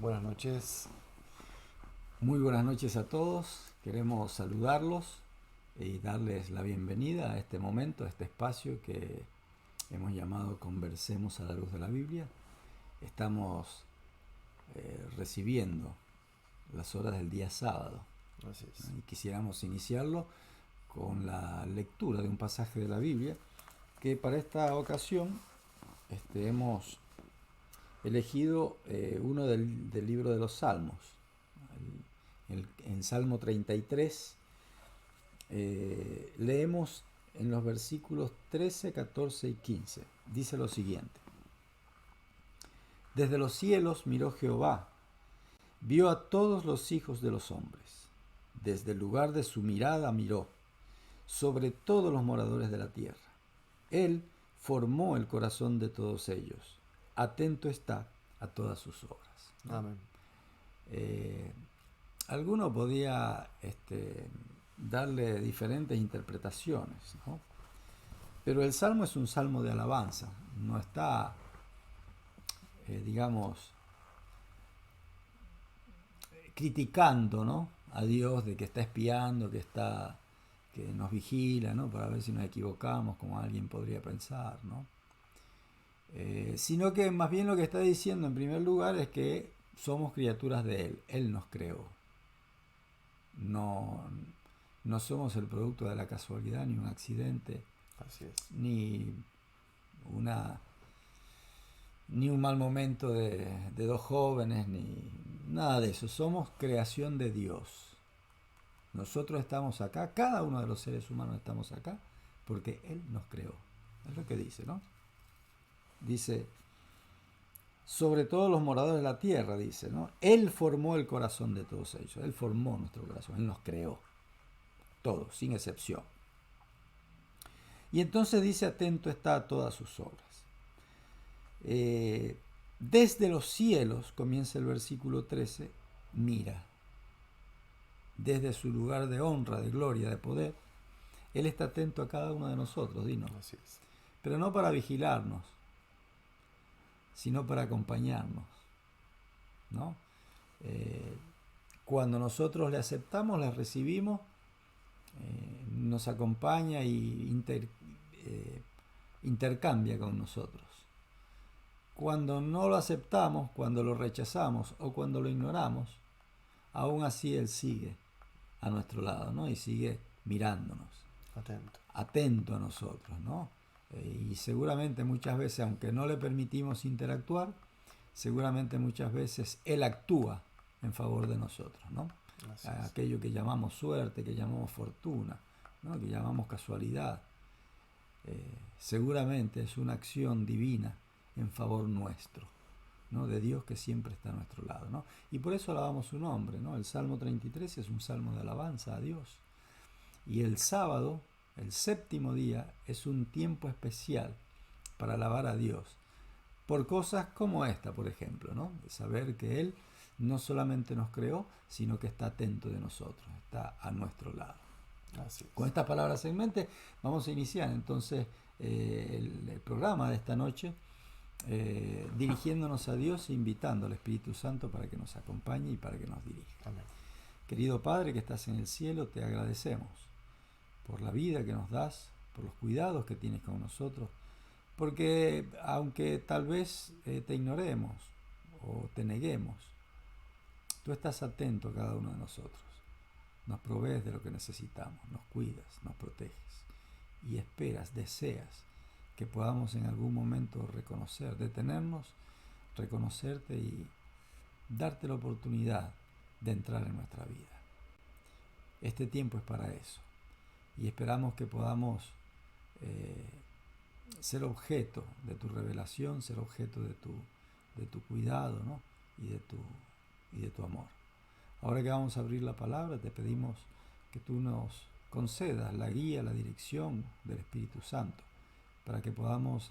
Buenas noches. Muy buenas noches a todos. Queremos saludarlos y darles la bienvenida a este momento, a este espacio que hemos llamado Conversemos a la luz de la Biblia. Estamos recibiendo las horas del día sábado, Así es. ¿no? Y quisiéramos iniciarlo con la lectura de un pasaje de la Biblia que para esta ocasión hemos elegido uno del libro de los Salmos. En Salmo 33 leemos en los versículos 13, 14 y 15. Dice lo siguiente: Desde los cielos miró Jehová, vio a todos los hijos de los hombres. Desde el lugar de su mirada miró sobre todos los moradores de la tierra. Él formó el corazón de todos ellos. Atento está a todas sus obras, ¿no? Amén. Alguno podía darle diferentes interpretaciones, ¿no? Pero el salmo es un salmo de alabanza, no está, digamos, criticando, ¿no?, a Dios de que está espiando, que nos vigila, ¿no?, para ver si nos equivocamos, como alguien podría pensar, ¿no? Sino que más bien lo que está diciendo en primer lugar es que somos criaturas de Él nos creó. No, no somos el producto de la casualidad, ni un accidente, Así es. ni un mal momento de dos jóvenes, ni nada de eso. Somos creación de Dios. Nosotros estamos acá, cada uno de los seres humanos estamos acá, porque Él nos creó. Es lo que dice, ¿no? Dice, sobre todos los moradores de la tierra, dice, ¿no? Él formó el corazón de todos ellos. Él formó nuestro corazón, Él nos creó. Todos, sin excepción. Y entonces dice, atento está a todas sus obras. Desde los cielos, comienza el versículo 13, mira. Desde su lugar de honra, de gloria, de poder, Él está atento a cada uno de nosotros, dinos. Así es. Pero no para vigilarnos, sino para acompañarnos, ¿no? Cuando nosotros le aceptamos, le recibimos, nos acompaña y intercambia con nosotros. Cuando no lo aceptamos, cuando lo rechazamos o cuando lo ignoramos, aún así Él sigue a nuestro lado, ¿no? Y sigue mirándonos, atento a nosotros, ¿no? Y seguramente muchas veces, aunque no le permitimos interactuar, seguramente muchas veces Él actúa en favor de nosotros, ¿no? Aquello que llamamos suerte, que llamamos fortuna, ¿no?, que llamamos casualidad, seguramente es una acción divina en favor nuestro, ¿no?, de Dios que siempre está a nuestro lado, ¿no? Y por eso alabamos su nombre, ¿no? El Salmo 33 es un salmo de alabanza a Dios. Y el sábado, el séptimo día, es un tiempo especial para alabar a Dios por cosas como esta, por ejemplo, ¿no? De saber que Él no solamente nos creó, sino que está atento de nosotros, está a nuestro lado. Así es. Con estas palabras en mente, vamos a iniciar entonces el programa de esta noche, dirigiéndonos a Dios e invitando al Espíritu Santo para que nos acompañe y para que nos dirija. Amén. Querido Padre que estás en el cielo, te agradecemos por la vida que nos das, por los cuidados que tienes con nosotros, porque aunque tal vez te ignoremos o te neguemos, tú estás atento a cada uno de nosotros. Nos provees de lo que necesitamos, nos cuidas, nos proteges y esperas, deseas que podamos en algún momento reconocer, detenernos, reconocerte y darte la oportunidad de entrar en nuestra vida. Este tiempo es para eso y esperamos que podamos ser objeto de tu revelación, ser objeto de tu cuidado, ¿no?, y de tu amor. Ahora que vamos a abrir la palabra, te pedimos que tú nos concedas la guía, la dirección del Espíritu Santo, para que podamos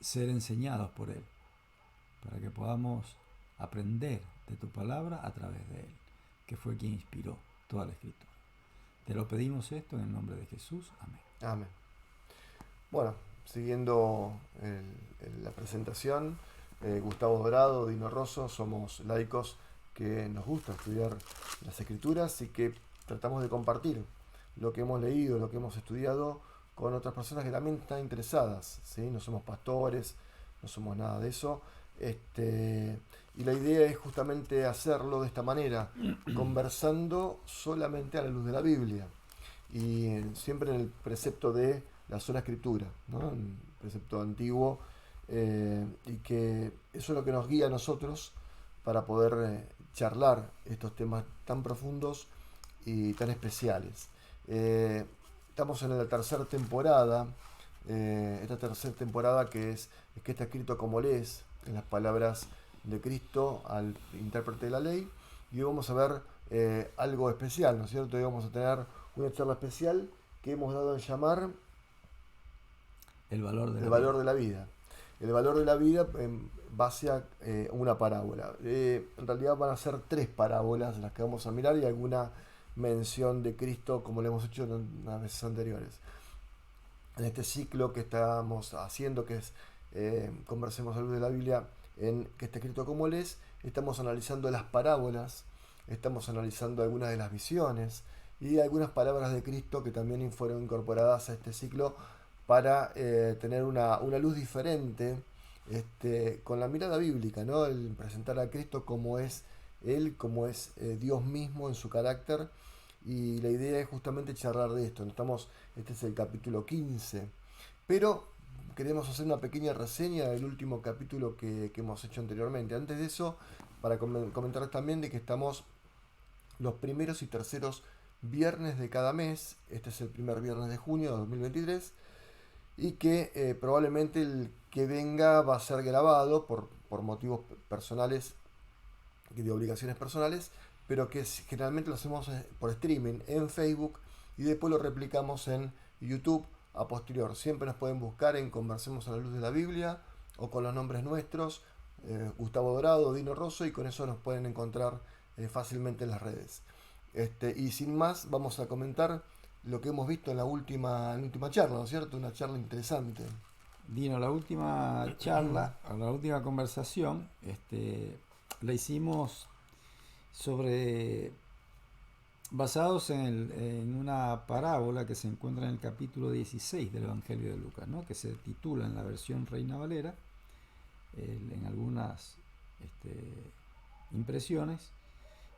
ser enseñados por Él, para que podamos aprender de tu palabra a través de Él, que fue quien inspiró toda la Escritura. Te lo pedimos esto en el nombre de Jesús. Amén. Amén. Bueno, siguiendo la presentación, Gustavo Dorado, Dino Rosso, somos laicos que nos gusta estudiar las escrituras y que tratamos de compartir lo que hemos leído, lo que hemos estudiado con otras personas que también están interesadas, ¿sí? No somos pastores, no somos nada de eso. Y la idea es justamente hacerlo de esta manera, conversando solamente a la luz de la Biblia y siempre en el precepto de la sola escritura, ¿no? Un precepto antiguo, y que eso es lo que nos guía a nosotros para poder charlar estos temas tan profundos y tan especiales. Estamos en la tercera temporada, esta tercera temporada que está escrito como lees, en las palabras de Cristo al intérprete de la ley, y hoy vamos a ver algo especial, ¿no es cierto? Hoy vamos a tener una charla especial que hemos dado en llamar El valor de el la valor vida. de la vida. El valor de la vida en base a una parábola. En realidad van a ser 3 parábolas las que vamos a mirar y alguna mención de Cristo como lo hemos hecho en las veces anteriores. En este ciclo que estamos haciendo, que es Conversemos a la luz de la Biblia, que está escrito como lees, estamos analizando las parábolas, estamos analizando algunas de las visiones y algunas palabras de Cristo que también fueron incorporadas a este ciclo para tener una luz diferente, con la mirada bíblica, ¿no? El presentar a Cristo como es Él, como es Dios mismo en su carácter. Y la idea es justamente charlar de esto. Este es el capítulo 15. Pero queremos hacer una pequeña reseña del último capítulo que hemos hecho anteriormente. Antes de eso, para comentar también de que estamos los primeros y terceros viernes de cada mes. Este es el primer viernes de junio de 2023. Y que probablemente el que venga va a ser grabado por motivos personales y de obligaciones personales, pero que generalmente lo hacemos por streaming en Facebook y después lo replicamos en YouTube a posterior. Siempre nos pueden buscar en Conversemos a la luz de la Biblia o con los nombres nuestros, Gustavo Dorado, Dino Rosso, y con eso nos pueden encontrar fácilmente en las redes. Y sin más, vamos a comentar lo que hemos visto en la última charla, ¿no es cierto? Una charla interesante. Dino, la última charla, la última conversación, la hicimos basados en una parábola que se encuentra en el capítulo 16 del Evangelio de Lucas, ¿no? Que se titula en la versión Reina Valera, en algunas impresiones,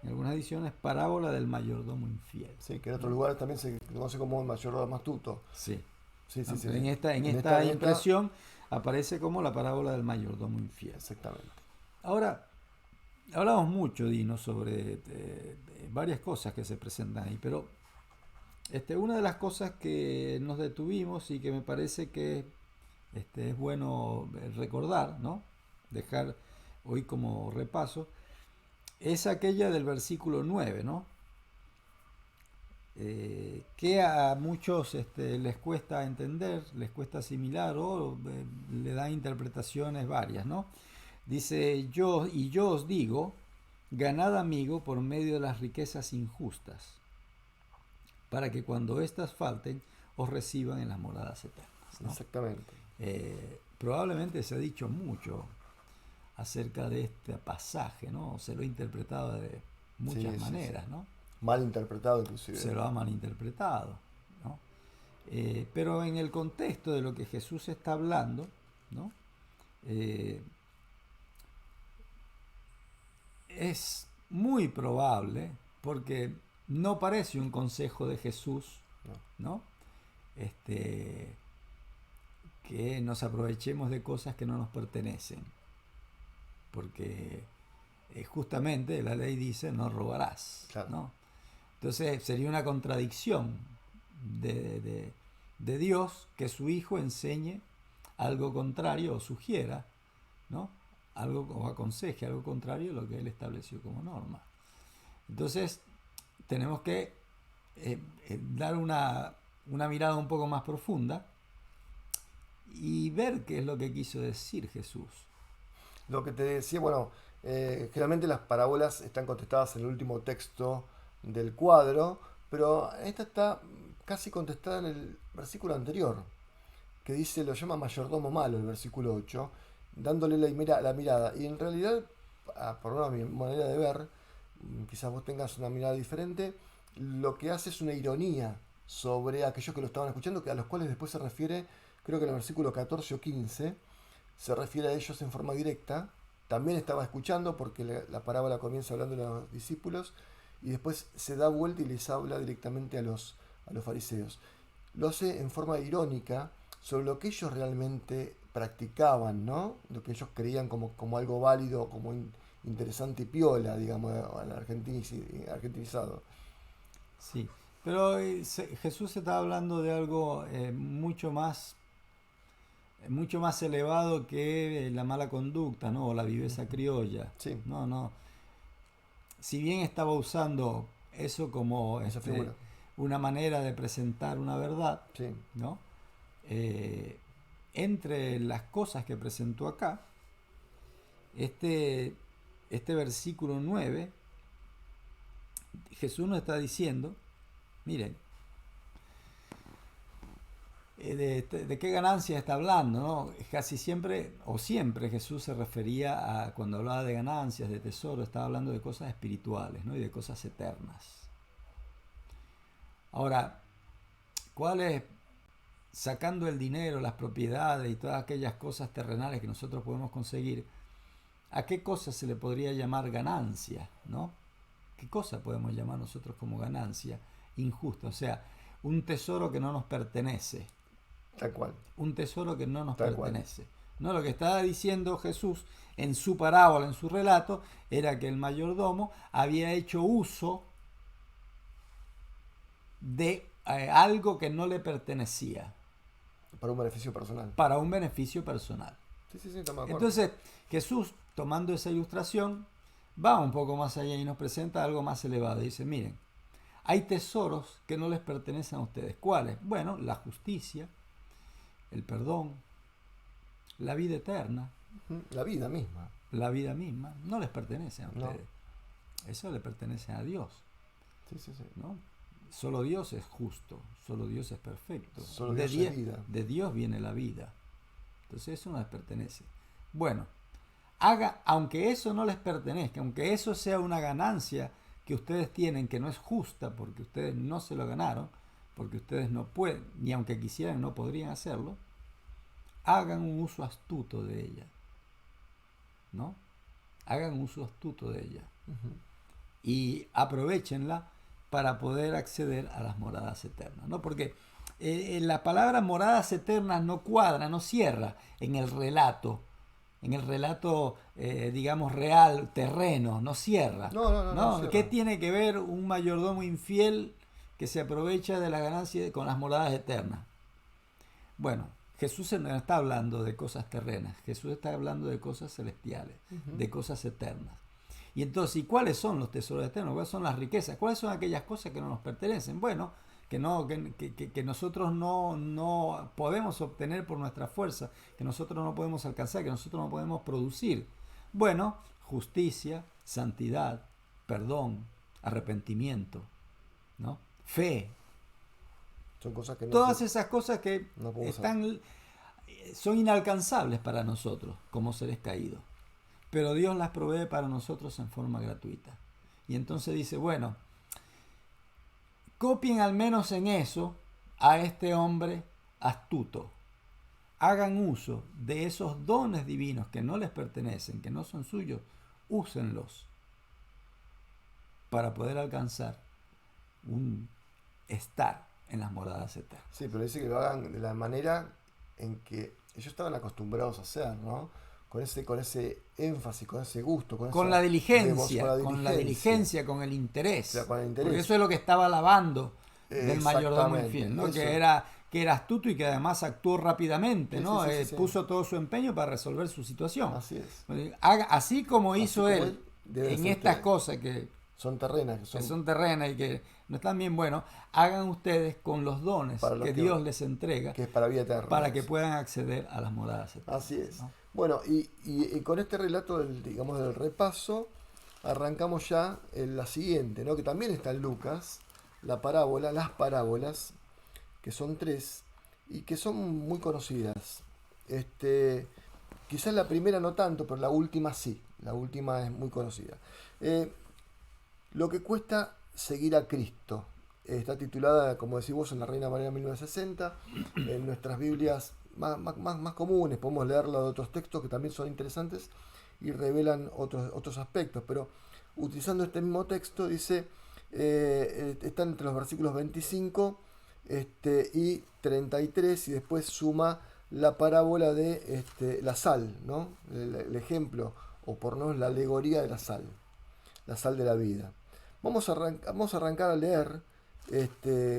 en algunas ediciones, parábola del mayordomo infiel. Sí, que en otros lugares también se conoce como el mayordomo astuto. Sí. Sí, sí, sí. En esta impresión aparece como la parábola del mayordomo infiel. Exactamente. Ahora, hablamos mucho, Dino, sobre varias cosas que se presentan ahí, pero una de las cosas que nos detuvimos y que me parece que es bueno recordar, ¿no? Dejar hoy como repaso, es aquella del versículo 9, ¿no? Que a muchos les cuesta entender, les cuesta asimilar o le da interpretaciones varias, ¿no? Dice, yo os digo, ganad amigo por medio de las riquezas injustas, para que cuando éstas falten, os reciban en las moradas eternas, ¿no? Exactamente. Probablemente se ha dicho mucho acerca de este pasaje, ¿no? Se lo ha interpretado de muchas maneras, ¿no? Mal interpretado inclusive. Se lo ha malinterpretado, ¿no? Pero en el contexto de lo que Jesús está hablando, ¿no? Es muy probable, porque no parece un consejo de Jesús, ¿no? Que nos aprovechemos de cosas que no nos pertenecen, porque justamente la ley dice no robarás, claro, ¿no? Entonces sería una contradicción de Dios que su hijo enseñe algo contrario o sugiera, ¿no? Algo o aconseje algo contrario a lo que él estableció como norma. Entonces tenemos que dar una mirada un poco más profunda y ver qué es lo que quiso decir Jesús. Lo que te decía, bueno, generalmente las parábolas están contestadas en el último texto del cuadro, pero esta está casi contestada en el versículo anterior, que dice, lo llama mayordomo malo, el versículo 8, dándole la mirada. Y en realidad, por una mi manera de ver, quizás vos tengas una mirada diferente, lo que hace es una ironía sobre aquellos que lo estaban escuchando, que a los cuales después se refiere, creo que en el versículo 14 o 15, se refiere a ellos en forma directa. También estaba escuchando porque la parábola comienza hablando de los discípulos y después se da vuelta y les habla directamente a los fariseos. Lo hace en forma irónica sobre lo que ellos realmente practicaban, ¿no? Lo que ellos creían como algo válido, como interesante y piola, digamos, al argentinizado. Sí, pero Jesús está hablando de algo mucho más elevado que la mala conducta, ¿no? O la viveza criolla. Sí, No, no. Si bien estaba usando eso como esa figura. una manera de presentar una verdad, Sí, ¿no? Eh, entre las cosas que presentó acá, este, este versículo 9, Jesús nos está diciendo, miren, de qué ganancia está hablando, ¿no? Casi siempre, o siempre Jesús se refería a, cuando hablaba de ganancias, de tesoro, estaba hablando de cosas espirituales, ¿no? Y de cosas eternas. Ahora, ¿cuál es, sacando el dinero, las propiedades y todas aquellas cosas terrenales que nosotros podemos conseguir, a qué cosa se le podría llamar ganancia, ¿no? ¿Qué cosa podemos llamar nosotros como ganancia injusta? O sea, un tesoro que no nos pertenece. tal cual. Un tesoro que no nos Tal cual. pertenece. No, lo que estaba diciendo Jesús en su parábola, en su relato, era que el mayordomo había hecho uso de algo que no le pertenecía Para un beneficio personal. para un beneficio personal. Sí, sí, sí, estamos de acuerdo. Entonces, Jesús, tomando esa ilustración, va un poco más allá y nos presenta algo más elevado. Dice, miren, hay tesoros que no les pertenecen a ustedes. ¿Cuáles? Bueno, la justicia, el perdón, la vida eterna, La vida misma. la vida misma, no les pertenecen a No. ustedes. Eso le pertenece a Dios, Sí, sí, sí. ¿no? Solo Dios es justo, solo Dios es perfecto. Solo Dios es vida. De Dios viene la vida. Entonces eso no les pertenece. Bueno, aunque eso no les pertenezca, aunque eso sea una ganancia que ustedes tienen que no es justa porque ustedes no se lo ganaron, porque ustedes no pueden, ni aunque quisieran no podrían hacerlo, hagan un uso astuto de ella, ¿no? Hagan uso astuto de ella y aprovechenla para poder acceder a las moradas eternas, ¿no? Porque la palabra moradas eternas no cuadra, no cierra en el relato, digamos, real, terreno, no cierra. No ¿Qué cierra. tiene que ver un mayordomo infiel que se aprovecha de la ganancia con las moradas eternas? Bueno, Jesús no está hablando de cosas terrenas, Jesús está hablando de cosas celestiales, de cosas eternas. Y entonces, ¿y cuáles son los tesoros eternos? ¿Cuáles son las riquezas? ¿Cuáles son aquellas cosas que no nos pertenecen? Bueno, que nosotros no podemos obtener por nuestra fuerza, que nosotros no podemos alcanzar, que nosotros no podemos producir. Bueno, justicia, santidad, perdón, arrepentimiento, ¿no? Fe. Son cosas que no Todas esas cosas que no podemos son inalcanzables para nosotros como seres caídos. Pero Dios las provee para nosotros en forma gratuita. Y entonces dice, bueno, copien al menos en eso a este hombre astuto. Hagan uso de esos dones divinos que no les pertenecen, que no son suyos, úsenlos para poder alcanzar un estar en las moradas eternas. Sí, pero dice que lo hagan de la manera en que ellos estaban acostumbrados a hacer, ¿no? Con ese énfasis, con ese gusto, con la esa diligencia, con el interés. O sea, con el interés. Porque eso es lo que estaba alabando del mayordomo Exactamente, infiel, ¿no? eso. Que era astuto y que además actuó rápidamente, Sí, ¿no? sí. Puso todo su empeño para resolver su situación. Así es. Así como hizo como él deben en ser estas ustedes. cosas que Son terrenas, son terrenas y que no están bien, bueno, hagan ustedes con los dones que Dios les entrega, que es para vida eterna, para que puedan acceder a las moradas eternas. Así es. ¿No? Bueno, y con este relato del repaso, arrancamos ya en la siguiente, ¿no? Que también está en Lucas, las parábolas, que son 3 y que son muy conocidas. Que Quizás la primera no tanto, pero la última sí. La última es muy conocida. Lo que cuesta seguir a Cristo. Está titulada, como decís vos, en la Reina Valera 1960. En nuestras Biblias más comunes podemos leerla de otros textos que también son interesantes y revelan otros aspectos. Pero utilizando este mismo texto, dice, están entre los versículos 25 y 33, y después suma la parábola de la sal, ¿no? El ejemplo, o por no la alegoría de la sal de la vida. Vamos a arrancar a leer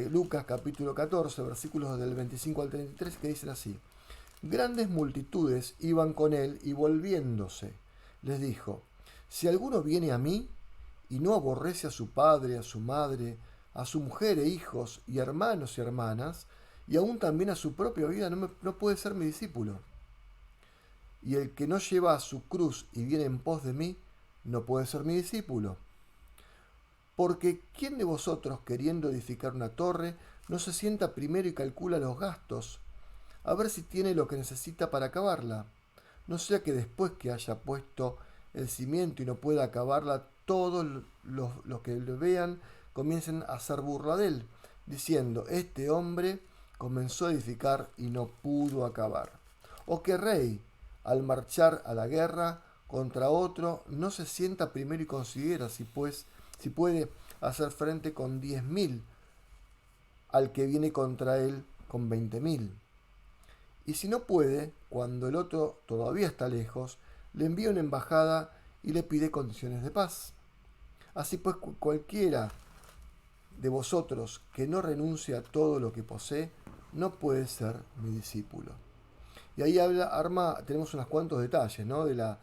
Lucas capítulo 14, versículos del 25 al 33, que dicen así. Grandes multitudes iban con él y volviéndose, les dijo, si alguno viene a mí y no aborrece a su padre, a su madre, a su mujer e hijos y hermanos y hermanas, y aún también a su propia vida, no puede ser mi discípulo. Y el que no lleva su cruz y viene en pos de mí, no puede ser mi discípulo. Porque ¿quién de vosotros, queriendo edificar una torre, no se sienta primero y calcula los gastos, a ver si tiene lo que necesita para acabarla? No sea que después que haya puesto el cimiento y no pueda acabarla, todos los que le vean comiencen a hacer burla de él, diciendo, este hombre comenzó a edificar y no pudo acabar. O que rey, al marchar a la guerra contra otro, no se sienta primero y considera si puede hacer frente con 10.000 al que viene contra él con 20.000. Y si no puede, cuando el otro todavía está lejos, le envía una embajada y le pide condiciones de paz. Así pues, cualquiera de vosotros que no renuncie a todo lo que posee, no puede ser mi discípulo. Y ahí tenemos unos cuantos detalles, ¿no? de las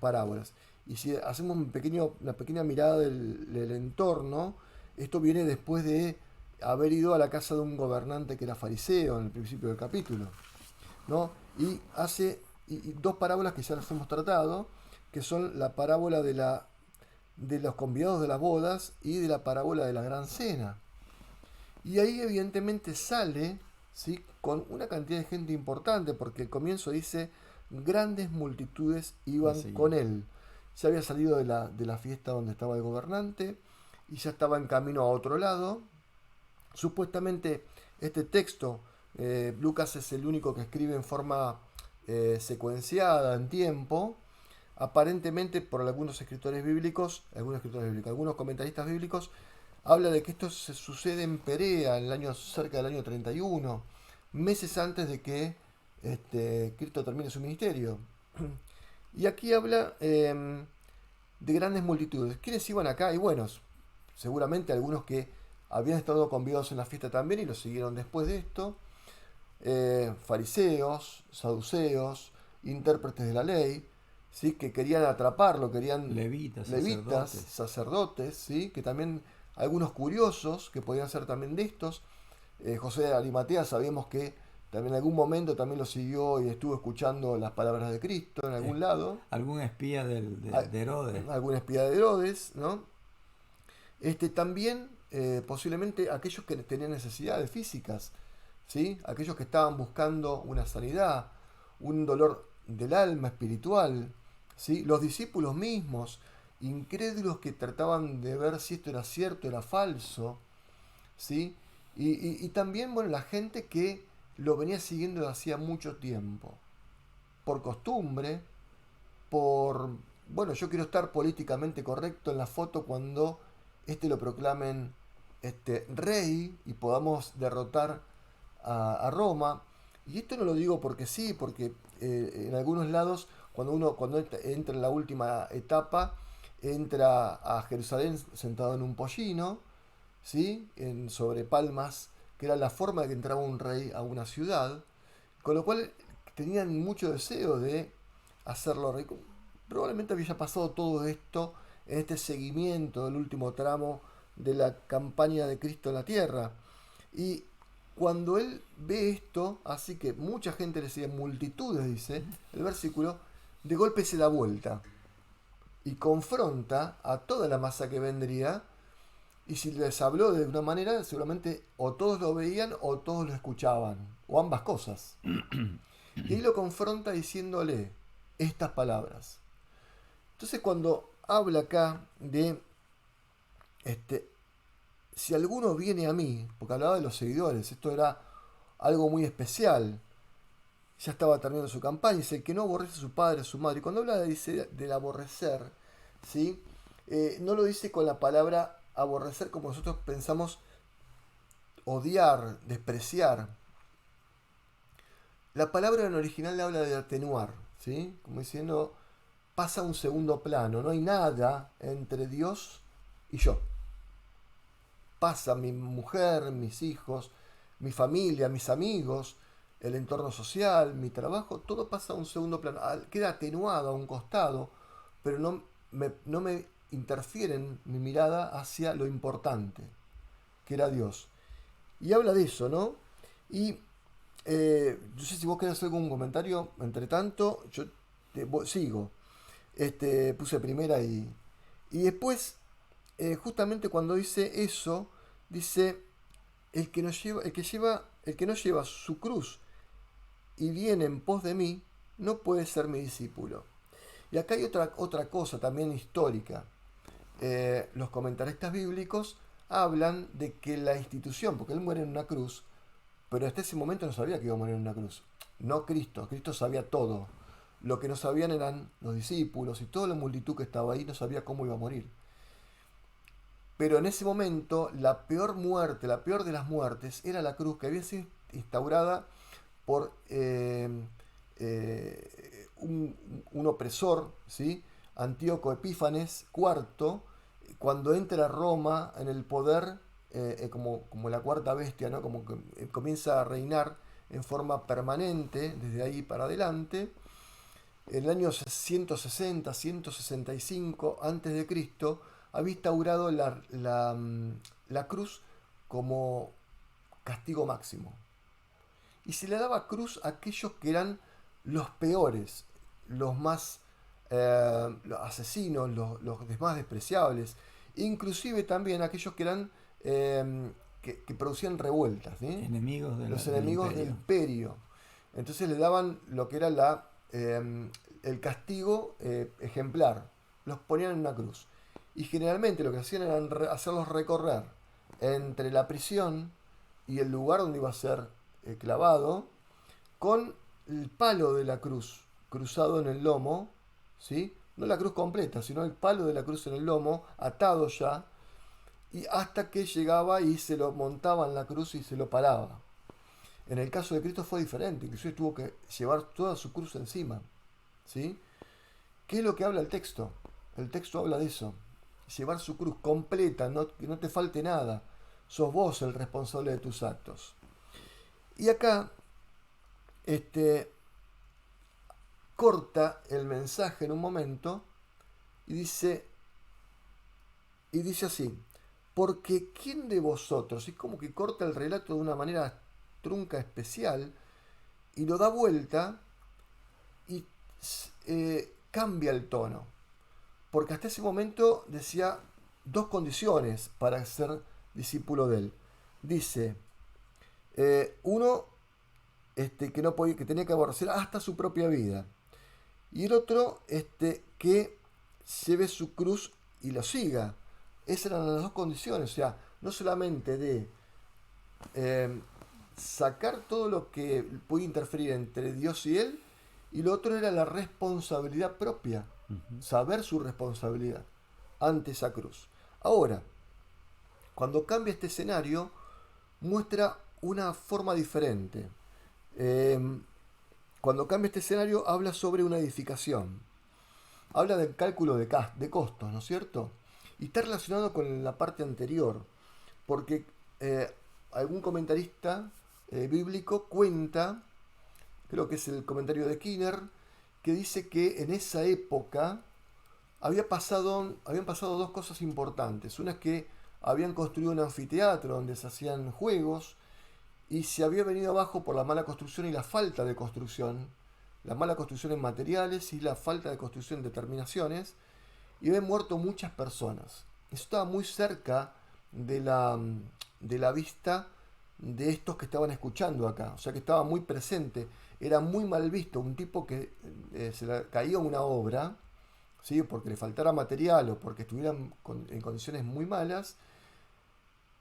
parábolas. Y si hacemos una pequeña mirada del entorno, esto viene después de haber ido a la casa de un gobernante que era fariseo en el principio del capítulo, ¿no? Y hace dos parábolas que ya las hemos tratado, que son la parábola de los convidados de las bodas y de la parábola de la gran cena. Y ahí evidentemente sale, ¿sí?, con una cantidad de gente importante, porque el comienzo dice, grandes multitudes iban con él. Ya había salido de la fiesta donde estaba el gobernante y ya estaba en camino a otro lado. Supuestamente este texto, Lucas es el único que escribe en forma secuenciada en tiempo. Aparentemente por algunos algunos comentaristas bíblicos, habla de que esto se sucede en Perea, cerca del año 31, meses antes de que Cristo termine su ministerio. Y aquí habla de grandes multitudes. ¿Quiénes iban acá? Y bueno, seguramente algunos que habían estado convidados en la fiesta también y los siguieron después de esto. Fariseos, saduceos, intérpretes de la ley, ¿sí?, que querían atraparlo, querían levitas, sacerdotes, ¿sí?, que también algunos curiosos que podían ser también de estos. José de Arimatea sabemos que también en algún momento también lo siguió y estuvo escuchando las palabras de Cristo en algún lado. Algún espía de Herodes. Algún espía de Herodes, ¿no? También posiblemente aquellos que tenían necesidades físicas, ¿sí?, aquellos que estaban buscando una sanidad, un dolor del alma espiritual, ¿sí?, los discípulos mismos, incrédulos que trataban de ver si esto era cierto, era falso, ¿sí? Y también, bueno, la gente que lo venía siguiendo de hacía mucho tiempo, por costumbre, bueno, yo quiero estar políticamente correcto en la foto cuando lo proclamen rey y podamos derrotar a Roma. Y esto no lo digo porque sí, porque en algunos lados, cuando entra en la última etapa, entra a Jerusalén sentado en un pollino, ¿sí?, sobre palmas, que era la forma de que entraba un rey a una ciudad, con lo cual tenían mucho deseo de hacerlo rey. Probablemente había pasado todo esto en este seguimiento del último tramo de la campaña de Cristo en la tierra. Y cuando él ve esto, así que mucha gente le sigue, multitudes, dice el versículo, de golpe se da vuelta y confronta a toda la masa que vendría. Y si les habló de una manera, seguramente o todos lo veían o todos lo escuchaban, o ambas cosas. Y ahí lo confronta diciéndole, estas palabras. Entonces cuando habla acá de si alguno viene a mí, porque hablaba de los seguidores, esto era algo muy especial, ya estaba terminando su campaña, dice, el que no aborrece a su padre, a su madre. Y cuando habla dice, del aborrecer, ¿sí? No lo dice con la palabra aborrecer como nosotros pensamos odiar, despreciar. La palabra en original habla de atenuar, ¿sí? Como diciendo, pasa a un segundo plano, no hay nada entre Dios y yo. Pasa mi mujer, mis hijos, mi familia, mis amigos, el entorno social, mi trabajo, todo pasa a un segundo plano. Queda atenuado a un costado, pero no me interfiere mi mirada hacia lo importante, que era Dios. Y habla de eso, ¿no? Y no sé si vos querés hacer algún comentario. Entre tanto, yo sigo. Puse primera y después, justamente cuando dice eso, dice el que no lleva su cruz y viene en pos de mí, no puede ser mi discípulo. Y acá hay otra cosa también histórica. Los comentaristas bíblicos hablan de que la institución, porque él muere en una cruz, pero hasta ese momento no sabía que iba a morir en una cruz. No Cristo, Cristo sabía todo. Lo que no sabían eran los discípulos y toda la multitud que estaba ahí no sabía cómo iba a morir. Pero en ese momento la peor muerte, la peor de las muertes, era la cruz, que había sido instaurada por un opresor, ¿sí? Antíoco Epífanes IV, cuando entra a Roma en el poder, como la cuarta bestia, ¿no? Como que comienza a reinar en forma permanente desde ahí para adelante. En el año 160, 165 a.C., había instaurado la cruz como castigo máximo. Y se le daba cruz a aquellos que eran los peores, los más los asesinos, los más despreciables, inclusive también aquellos que eran que producían revueltas, ¿sí? Enemigos Los del enemigos del imperio. Entonces le daban lo que era el castigo ejemplar, los ponían en una cruz. Y generalmente lo que hacían era hacerlos recorrer entre la prisión y el lugar donde iba a ser clavado, con el palo de la cruz cruzado en el lomo, ¿sí? No la cruz completa, sino el palo de la cruz en el lomo, atado ya, y hasta que llegaba y se lo montaba en la cruz y se lo paraba. En el caso de Cristo fue diferente, inclusive tuvo que llevar toda su cruz encima, ¿sí? ¿Qué es lo que habla el texto? El texto habla de eso, llevar su cruz completa, que no te falte nada, sos vos el responsable de tus actos. Y acá, corta el mensaje en un momento y dice así, porque ¿quién de vosotros? Es como que corta el relato de una manera trunca, especial, y lo da vuelta y cambia el tono. Porque hasta ese momento decía dos condiciones para ser discípulo de él. Dice, uno, que no podía, que tenía que aborrecer hasta su propia vida. Y el otro, que lleve su cruz y lo siga. Esas eran las dos condiciones. O sea, no solamente de sacar todo lo que puede interferir entre Dios y él, y lo otro era la responsabilidad propia. Saber su responsabilidad ante esa cruz. Ahora, cuando cambia este escenario, muestra una forma diferente. Cuando cambia este escenario, habla sobre una edificación. Habla del cálculo de costos, ¿no es cierto? Y está relacionado con la parte anterior, porque algún comentarista bíblico cuenta, creo que es el comentario de Kinner, que dice que en esa época habían pasado dos cosas importantes. Una es que habían construido un anfiteatro donde se hacían juegos y se había venido abajo por la mala construcción y la falta de construcción, la mala construcción en materiales y la falta de construcción en determinaciones, y habían muerto muchas personas. Eso estaba muy cerca de la vista de estos que estaban escuchando acá. O sea que estaba muy presente. Era muy mal visto un tipo que se le caía una obra, ¿sí? Porque le faltara material o porque estuvieran en condiciones muy malas.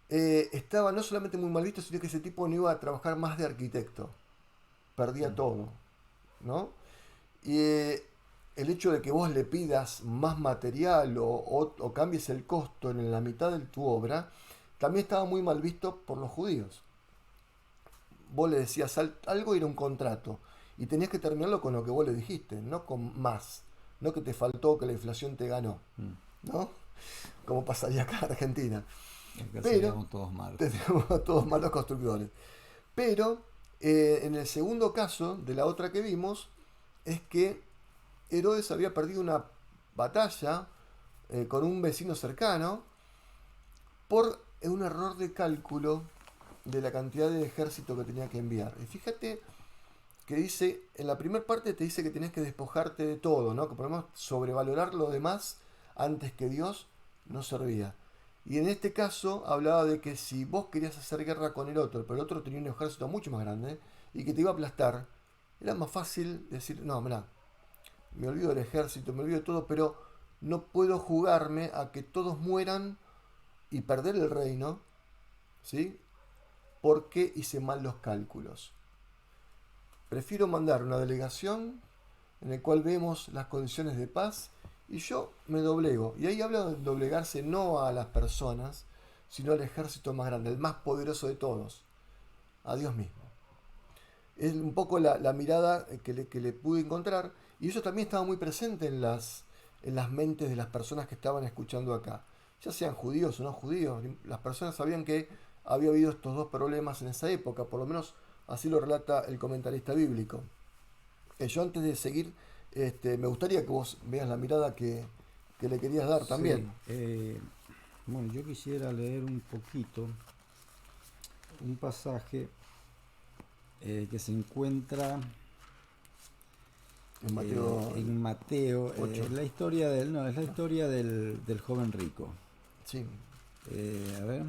Estaba no solamente muy mal visto, sino que ese tipo no iba a trabajar más de arquitecto. Perdía Mm. todo, ¿no? Y el hecho de que vos le pidas más material o cambies el costo en la mitad de tu obra, también estaba muy mal visto por los judíos. Vos le decías algo y era un contrato, y tenías que terminarlo con lo que vos le dijiste, no con más, no que te faltó, que la inflación te ganó, Mm. ¿no? Como pasaría acá en Argentina. Acá Pero seríamos todos malos. tenemos a todos malos constructores. Pero en el segundo caso de la otra que vimos, es que Herodes había perdido una batalla con un vecino cercano por un error de cálculo de la cantidad de ejército que tenía que enviar. Y fíjate que dice, en la primera parte te dice que tenés que despojarte de todo, ¿no? Que podemos sobrevalorar lo demás antes que Dios no servía. Y en este caso hablaba de que si vos querías hacer guerra con el otro, pero el otro tenía un ejército mucho más grande y que te iba a aplastar, era más fácil decir, no, mirá, me olvido del ejército, me olvido de todo, pero no puedo jugarme a que todos mueran y perder el reino, ¿sí? Porque hice mal los cálculos. Prefiero mandar una delegación en la cual vemos las condiciones de paz y yo me doblego. Y ahí habla de doblegarse no a las personas, sino al ejército más grande, el más poderoso de todos, a Dios mismo. Es un poco la mirada que le pude encontrar, y eso también estaba muy presente en las mentes de las personas que estaban escuchando acá. Ya sean judíos o no judíos, las personas sabían que había habido estos dos problemas en esa época, por lo menos así lo relata el comentarista bíblico. Yo antes de seguir, me gustaría que vos veas la mirada que le querías dar Sí, también. bueno, yo quisiera leer un poquito un pasaje que se encuentra En Mateo en Mateo, 8. la historia del, no, es la historia del joven rico. Sí, A ver,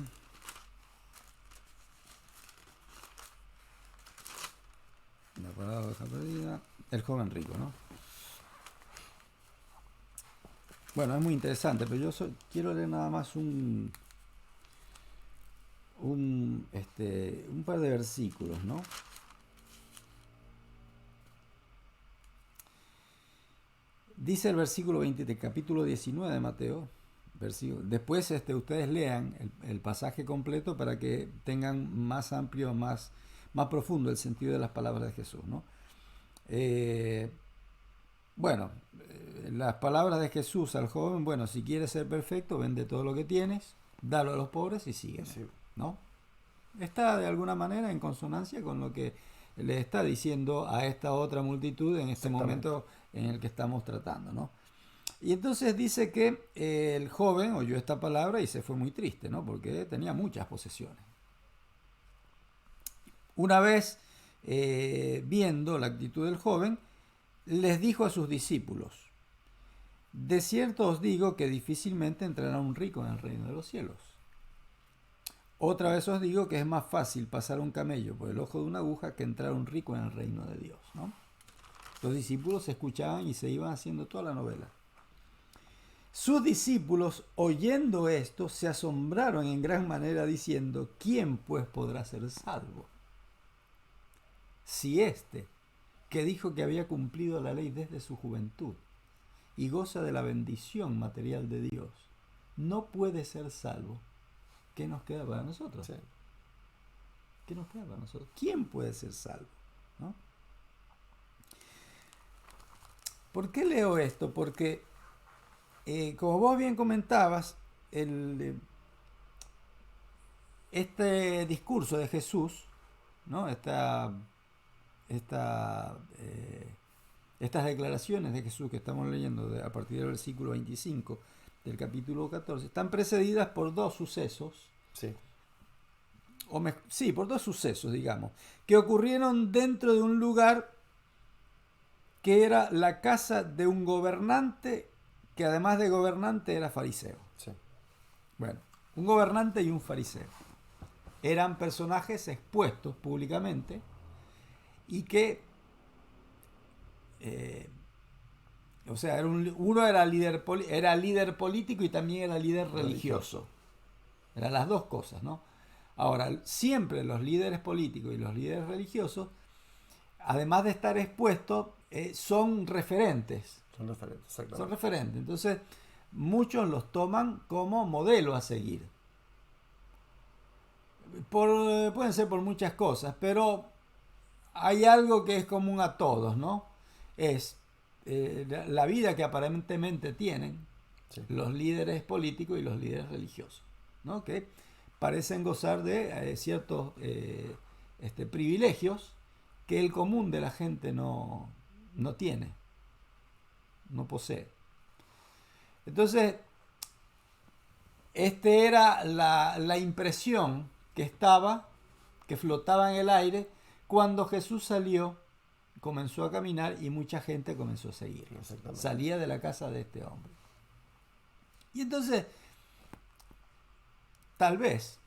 la palabra perdida, el joven rico, ¿no? Bueno, es muy interesante, pero quiero leer nada más un par de versículos, ¿no? Dice el versículo 20 del capítulo 19 de Mateo. Después ustedes lean el pasaje completo para que tengan más amplio, más profundo el sentido de las palabras de Jesús, ¿no? Bueno, las palabras de Jesús al joven, bueno, si quieres ser perfecto, vende todo lo que tienes, dalo a los pobres y sígueme, sí, ¿no? Está de alguna manera en consonancia con lo que le está diciendo a esta otra multitud en este exactamente. momento en el que estamos tratando, ¿no? Y entonces dice que el joven oyó esta palabra y se fue muy triste, ¿no? Porque tenía muchas posesiones. Una vez viendo la actitud del joven, les dijo a sus discípulos: de cierto os digo que difícilmente entrará un rico en el reino de los cielos. Otra vez os digo que es más fácil pasar un camello por el ojo de una aguja que entrar un rico en el reino de Dios, ¿no? Los discípulos escuchaban y se iban haciendo toda la novela. Sus discípulos, oyendo esto, se asombraron en gran manera, diciendo: ¿quién pues podrá ser salvo? Si que dijo que había cumplido la ley desde su juventud y goza de la bendición material de Dios, no puede ser salvo, ¿qué nos queda para nosotros? Sí. ¿Qué nos queda para nosotros? ¿Quién puede ser salvo? ¿No? ¿Por qué leo esto? Porque, como vos bien comentabas, este discurso de Jesús, ¿no? Estas declaraciones de Jesús que estamos leyendo a partir del versículo 25 del capítulo 14, están precedidas por dos sucesos, Sí. por dos sucesos, digamos, que ocurrieron dentro de un lugar que era la casa de un gobernante que además de gobernante era fariseo. Sí. Bueno, un gobernante y un fariseo. eran personajes expuestos públicamente y que, o sea, uno era líder político y también era líder religioso. Eran las dos cosas, ¿no? Ahora, siempre los líderes políticos y los líderes religiosos, además de estar expuestos, son referentes. Son referentes, exactamente. Son referentes. Entonces, muchos los toman como modelo a seguir. Pueden ser por muchas cosas, pero hay algo que es común a todos, ¿no? Es la vida que aparentemente tienen los líderes políticos y los líderes religiosos, ¿no? Que parecen gozar de ciertos privilegios que el común de la gente no tiene, no posee. Entonces, era la impresión que flotaba en el aire cuando Jesús salió, comenzó a caminar y mucha gente comenzó a seguir. Salía de la casa de este hombre. Y entonces, tal vez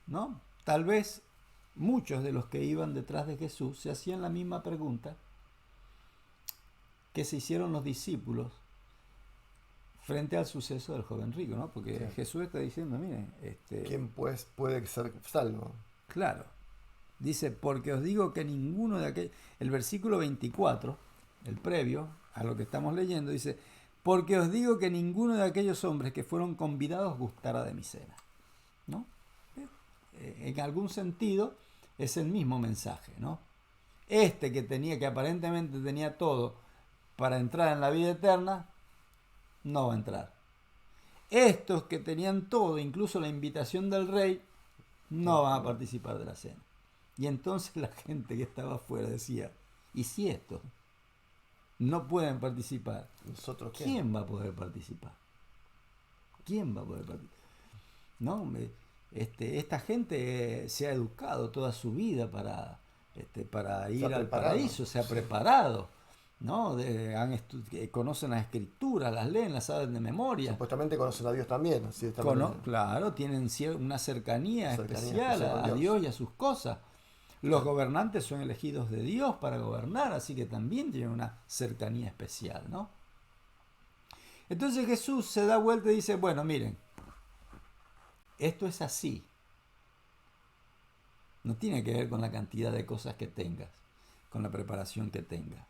muchos de los que iban detrás de Jesús se hacían la misma pregunta que se hicieron los discípulos frente al suceso del joven rico, ¿no? Porque sí. Jesús está diciendo, miren, ¿quién pues puede ser salvo? Claro. Dice, porque os digo que ninguno de aquellos... El versículo 24, el previo a lo que estamos leyendo, dice, porque os digo que ninguno de aquellos hombres que fueron convidados gustará de mi cena, ¿no? En algún sentido es el mismo mensaje, ¿no? Que aparentemente tenía todo para entrar en la vida eterna, no va a entrar. Estos que tenían todo, incluso la invitación del rey, no van a participar de la cena. Y entonces la gente que estaba afuera decía, ¿y si estos no pueden participar? ¿Nosotros quién va a poder participar? ¿Quién va a poder participar? ¿No? Esta gente se ha educado toda su vida para ir al paraíso, se ha preparado, ¿no? Conocen las escrituras, las leen, las saben de memoria. Supuestamente conocen a Dios también. Así claro, tienen una cercanía especial a Dios y a sus cosas. Los gobernantes son elegidos de Dios para gobernar, así que también tienen una cercanía especial, ¿no? Entonces Jesús se da vuelta y dice, bueno, miren, esto es así. No tiene que ver con la cantidad de cosas que tengas, con la preparación que tengas.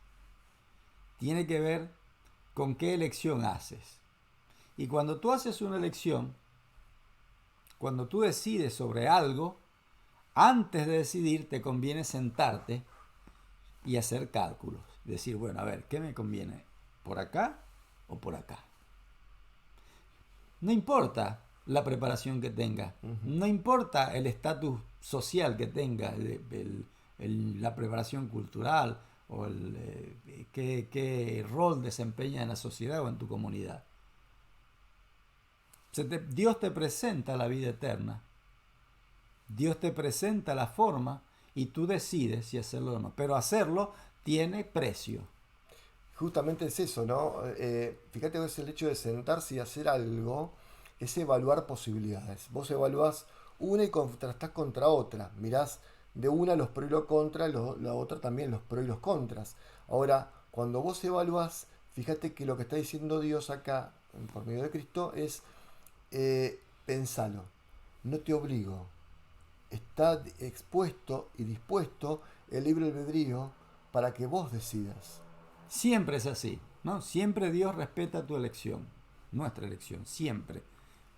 Tiene que ver con qué elección haces. Y cuando tú haces una elección, cuando tú decides sobre algo, antes de decidir te conviene sentarte y hacer cálculos. Decir, bueno, a ver, ¿qué me conviene? ¿Por acá o por acá? No importa la preparación que tenga, no importa el estatus social que tenga, la preparación cultural o qué rol desempeña en la sociedad o en tu comunidad. Dios te presenta la vida eterna, Dios te presenta la forma y tú decides si hacerlo o no, pero hacerlo tiene precio. Justamente es eso, ¿no? Fíjate que es el hecho de sentarse y hacer algo, es evaluar posibilidades. Vos evaluás una y contrastás contra otra. Mirás de una los pros y los contras, la otra también los pros y los contras. Ahora, cuando vos evaluás, fíjate que lo que está diciendo Dios acá, por medio de Cristo, es pensalo, no te obligo. Está expuesto y dispuesto el libre albedrío para que vos decidas. Siempre es así, ¿no? Siempre Dios respeta tu elección, nuestra elección, siempre.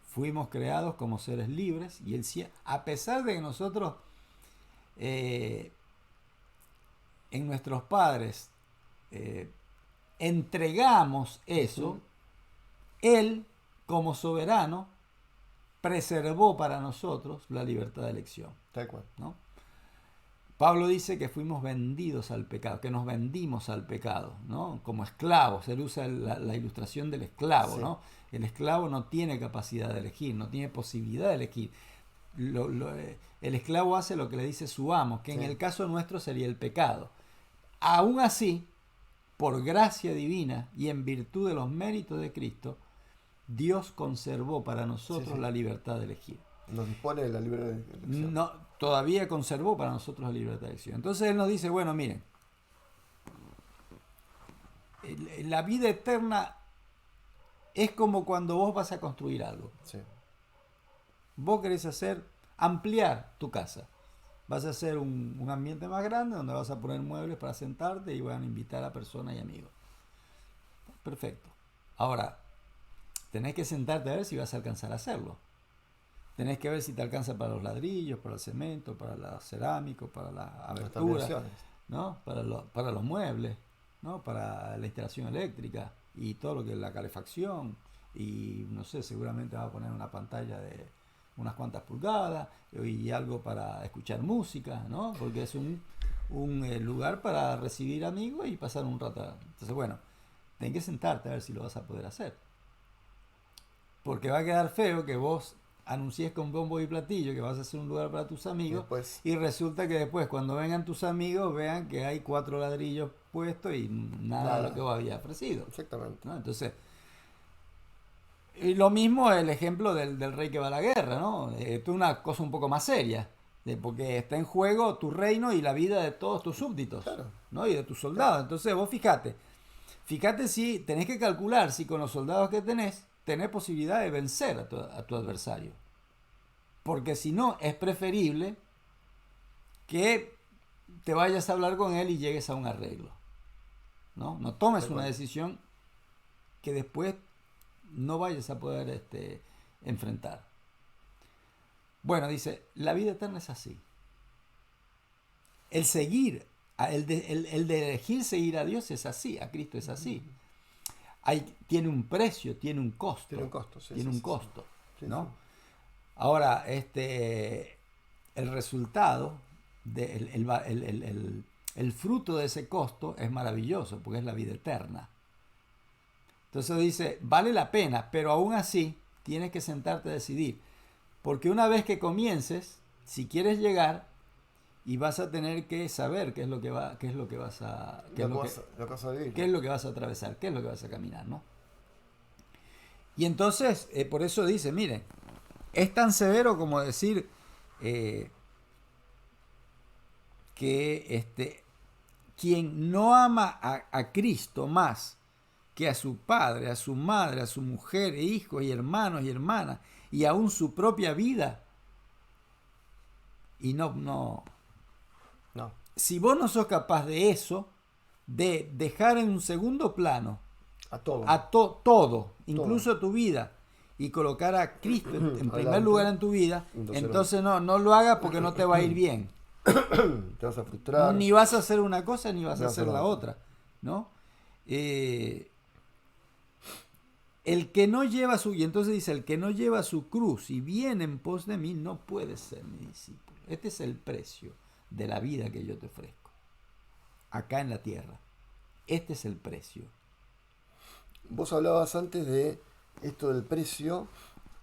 Fuimos creados como seres libres y a pesar de que nosotros en nuestros padres entregamos eso, Él, como soberano, preservó para nosotros la libertad de elección. Tal cual. ¿No? Pablo dice que fuimos vendidos al pecado, que nos vendimos al pecado, ¿no? Como esclavos. Él usa la ilustración del esclavo, sí. ¿No? El esclavo no tiene capacidad de elegir, no tiene posibilidad de elegir. El esclavo hace lo que le dice su amo, que sí. En el caso nuestro sería el pecado. Aún así, por gracia divina y en virtud de los méritos de Cristo, Dios conservó para nosotros la libertad de elegir. Nos dispone de la libre elección. No, todavía conservó para nosotros la libertad de elección. Entonces Él nos dice, bueno, miren, la vida eterna es como cuando vos vas a construir algo. Sí. Vos querés ampliar tu casa. Vas a hacer un ambiente más grande donde vas a poner muebles para sentarte y van a invitar a personas y amigos. Perfecto. Ahora, tenés que sentarte a ver si vas a alcanzar a hacerlo. Tenés que ver si te alcanza para los ladrillos, para el cemento, para la cerámica, para la abertura, ¿no? Para los muebles, ¿no? Para la instalación eléctrica y todo lo que es la calefacción. Y no sé, seguramente vas a poner una pantalla de unas cuantas pulgadas y algo para escuchar música, ¿no? Porque es un lugar para recibir amigos y pasar un rato. Entonces, bueno, tenés que sentarte a ver si lo vas a poder hacer. Porque va a quedar feo que vos anuncies con bombo y platillo que vas a hacer un lugar para tus amigos y resulta que después cuando vengan tus amigos vean que hay 4 ladrillos puestos y nada de lo que vos habías ofrecido. Exactamente. ¿No? Entonces, y lo mismo el ejemplo del rey que va a la guerra, ¿no? Esto es una cosa un poco más seria, porque está en juego tu reino y la vida de todos tus súbditos, claro, ¿no? Y de tus soldados. Entonces vos fíjate si tenés que calcular si con los soldados que tenés posibilidad de vencer a tu adversario. Porque si no, es preferible que te vayas a hablar con él y llegues a un arreglo. No tomes una decisión que después no vayas a poder enfrentar. Bueno, dice, la vida eterna es así. El de elegir seguir a Dios es así, a Cristo es así. Tiene un precio, tiene un costo. Tiene un costo, sí. Tiene un costo, sí, ¿no? Sí. Ahora, el resultado, el fruto de ese costo es maravilloso, porque es la vida eterna. Entonces dice, vale la pena, pero aún así tienes que sentarte a decidir. Porque una vez que comiences, si quieres llegar, y vas a tener que saber qué es lo que vas a atravesar, qué es lo que vas a caminar, ¿no? Y entonces, por eso dice, miren, es tan severo como decir que quien no ama a Cristo más que a su padre, a su madre, a su mujer, hijos y hermanos y hermanas, y aún su propia vida, y no. Si vos no sos capaz de eso, de dejar en un segundo plano todo, incluso tu vida, y colocar a Cristo en primer lugar en tu vida, entonces no lo hagas porque no te va a ir bien. Te vas a frustrar. Ni vas a hacer una cosa ni vas a hacer la otra, ¿no? Y entonces dice, el que no lleva su cruz y viene en pos de mí no puede ser mi discípulo. Este es el precio de la vida que yo te ofrezco acá en la tierra. Este es el precio. Vos hablabas antes de esto del precio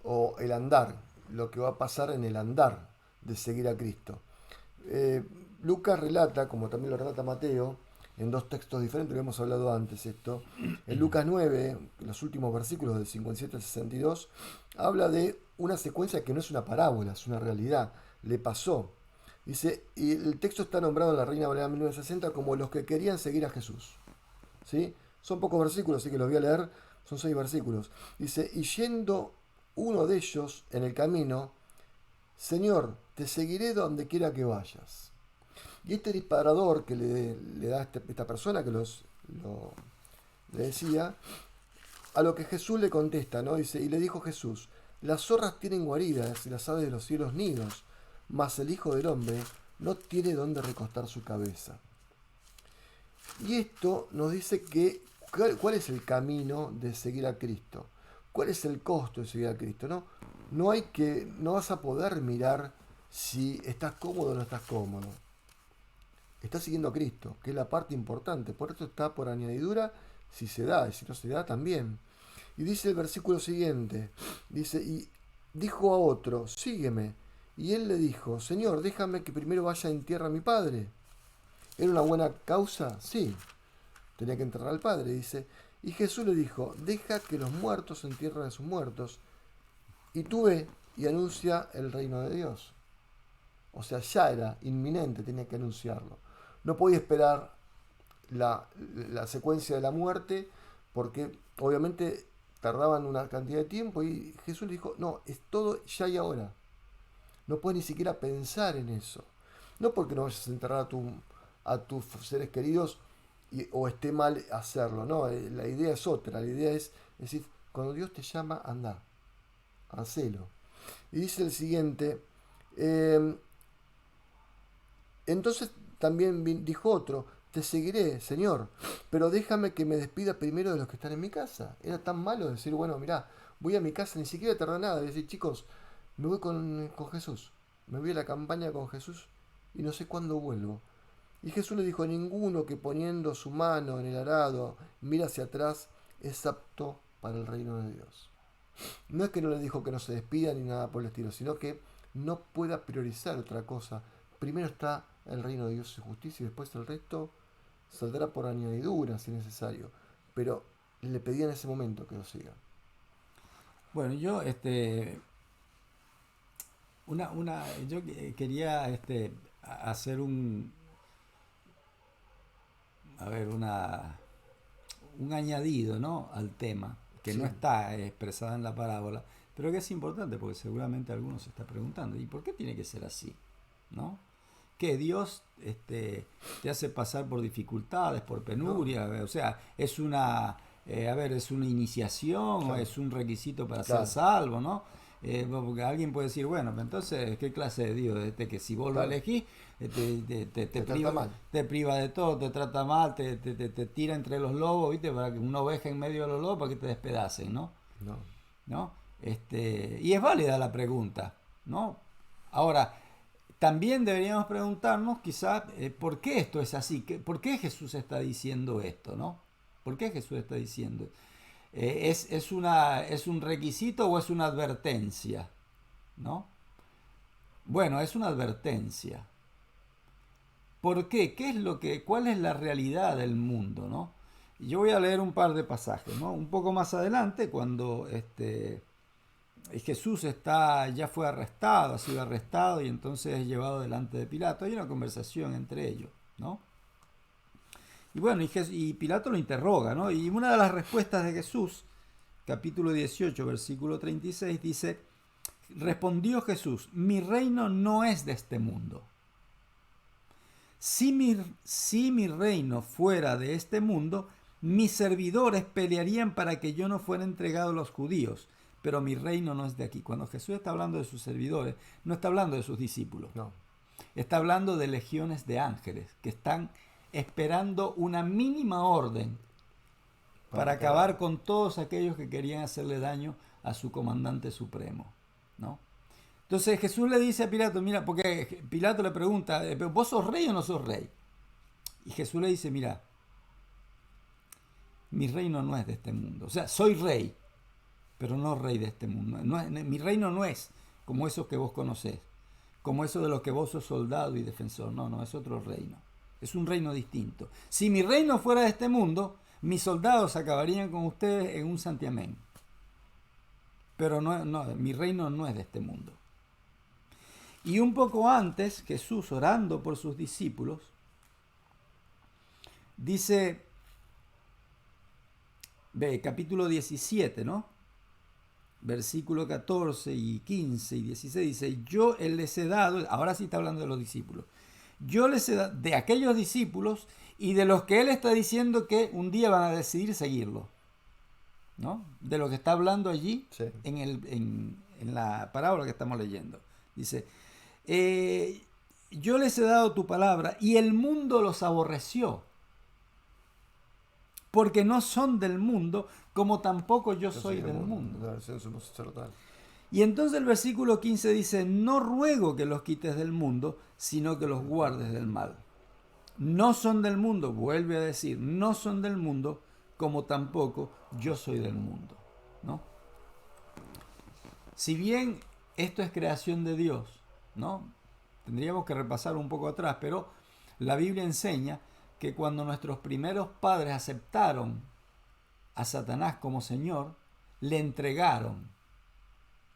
o el andar, lo que va a pasar en el andar de seguir a Cristo. Lucas relata, como también lo relata Mateo, en 2 textos diferentes, lo hemos hablado antes esto. En Lucas 9, los últimos versículos del 57 al 62, habla de una secuencia que no es una parábola, es una realidad. Le pasó. Dice, y el texto está nombrado en la Reina Valera 1960 como los que querían seguir a Jesús. ¿Sí? Son pocos versículos, así que los voy a leer. Son 6 versículos. Dice, y yendo uno de ellos en el camino, Señor, te seguiré donde quiera que vayas. Y este disparador que le da esta persona que le decía, a lo que Jesús le contesta, ¿no? Dice, y le dijo Jesús, las zorras tienen guaridas y las aves de los cielos nidos, mas el Hijo del Hombre no tiene dónde recostar su cabeza. Y esto nos dice que cuál es el camino de seguir a Cristo, cuál es el costo de seguir a Cristo, ¿no? No vas a poder mirar si estás cómodo o no estás cómodo. Estás siguiendo a Cristo, que es la parte importante. Por esto está por añadidura si se da, y si no se da también. Y dice el versículo siguiente, dice, y dijo a otro, sígueme. Y él le dijo, Señor, déjame que primero vaya a entierrar a mi padre. ¿Era una buena causa? Sí. Tenía que enterrar al padre, dice. Y Jesús le dijo, deja que los muertos entierren a sus muertos. Y tú ve y anuncia el reino de Dios. O sea, ya era inminente, tenía que anunciarlo. No podía esperar la secuencia de la muerte, porque obviamente tardaban una cantidad de tiempo y Jesús le dijo, no, es todo ya y ahora. No puedes ni siquiera pensar en eso. No porque no vayas a enterrar a tus seres queridos o esté mal hacerlo, no, la idea es otra, la idea es decir, cuando Dios te llama, anda, hacelo. Y dice el siguiente, eh, entonces también dijo otro, te seguiré, Señor, pero déjame que me despida primero de los que están en mi casa. Era tan malo decir, bueno, mirá, voy a mi casa, ni siquiera tardar nada, decir, chicos, me voy con Jesús, me voy a la campaña con Jesús y no sé cuándo vuelvo. Y Jesús le dijo, ninguno que poniendo su mano en el arado mira hacia atrás es apto para el reino de Dios. No es que no le dijo que no se despida ni nada por el estilo, sino que no pueda priorizar otra cosa. Primero está el reino de Dios y su justicia y después el resto saldrá por añadidura si es necesario. Pero le pedía en ese momento que lo siga. Bueno, yo yo quería hacer un añadido, ¿no?, al tema que no Sí, está expresado en la parábola, pero que es importante porque seguramente alguno se está preguntando, ¿y por qué tiene que ser así? ¿No? Que Dios te hace pasar por dificultades, por no, penuria, o sea, es una iniciación o claro, es un requisito para ser claro, salvo, ¿no? Porque alguien puede decir, bueno, pero entonces, ¿qué clase de Dios? Que si vos lo claro. elegís, te Te trata priva, mal. te priva de todo, te trata mal, te tira entre los lobos, ¿viste? Para que una oveja en medio de los lobos para que te despedacen, ¿no? No, ¿No? Y es válida la pregunta, ¿no? Ahora, también deberíamos preguntarnos quizás por qué esto es así, por qué Jesús está diciendo esto, ¿no? ¿Por qué Jesús está diciendo? ¿Es un requisito o es una advertencia? ¿No? Bueno, es una advertencia. ¿Por qué? ¿Cuál es la realidad del mundo, ¿no? Yo voy a leer un par de pasajes, ¿no? Un poco más adelante, cuando Jesús ya fue arrestado, ha sido arrestado y entonces es llevado delante de Pilato. Hay una conversación entre ellos, ¿no? Y bueno, y Pilato lo interroga, ¿no? Y una de las respuestas de Jesús, capítulo 18, versículo 36, dice, respondió Jesús, mi reino no es de este mundo. Si mi reino fuera de este mundo, mis servidores pelearían para que yo no fuera entregado a los judíos, pero mi reino no es de aquí. Cuando Jesús está hablando de sus servidores, no está hablando de sus discípulos, no. está hablando de legiones de ángeles que están esperando una mínima orden para acabar con todos aquellos que querían hacerle daño a su comandante supremo, ¿no? Entonces Jesús le dice a Pilato, mira, porque Pilato le pregunta, ¿vos sos rey o no sos rey? Y Jesús le dice, mira, mi reino no es de este mundo. O sea, soy rey, pero no rey de este mundo. Mi reino no es como esos que vos conocés, como eso de los que vos sos soldado y defensor. No, no, es otro reino. Es un reino distinto. Si mi reino fuera de este mundo, mis soldados acabarían con ustedes en un santiamén. Pero mi reino no es de este mundo. Y un poco antes, Jesús, orando por sus discípulos, dice, capítulo 17, ¿no? Versículo 14 y 15 y 16, dice, yo les he dado, ahora sí está hablando de los discípulos, yo les he dado, de aquellos discípulos y de los que él está diciendo que un día van a decidir seguirlo, ¿no? De lo que está hablando allí Sí. en la parábola que estamos leyendo. Dice, yo les he dado tu palabra y el mundo los aborreció, porque no son del mundo, como tampoco yo soy del mundo. La versión sumo sacerdotal. Y entonces el versículo 15 dice, no ruego que los quites del mundo, sino que los guardes del mal. No son del mundo, vuelve a decir, no son del mundo, como tampoco yo soy del mundo, ¿no? Si bien esto es creación de Dios, ¿no? Tendríamos que repasar un poco atrás, pero la Biblia enseña que cuando nuestros primeros padres aceptaron a Satanás como Señor, le entregaron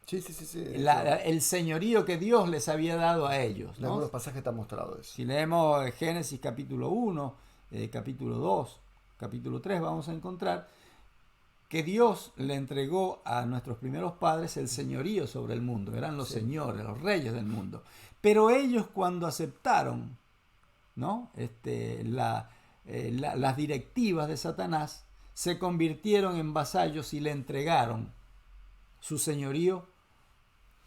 Sí, sí, sí, sí. El señorío que Dios les había dado a ellos, En ¿no? algunos pasajes está mostrado eso. Si leemos Génesis capítulo 1, capítulo 2, capítulo 3, vamos a encontrar que Dios le entregó a nuestros primeros padres el señorío sobre el mundo, eran los señores, los reyes del mundo. Pero ellos cuando aceptaron, ¿no? Las directivas de Satanás, se convirtieron en vasallos y le entregaron su señorío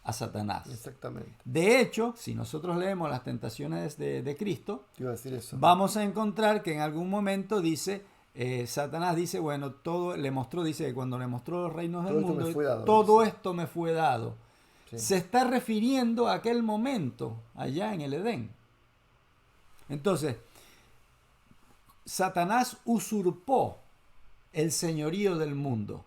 a Satanás. Exactamente. De hecho, si nosotros leemos las tentaciones de Cristo, Te iba a decir eso. vamos a encontrar que en algún momento dice, Satanás dice, bueno, todo le mostró, dice que cuando le mostró los reinos del mundo, todo esto me fue dado. Sí. Se está refiriendo a aquel momento allá en el Edén. Entonces, Satanás usurpó el señorío del mundo.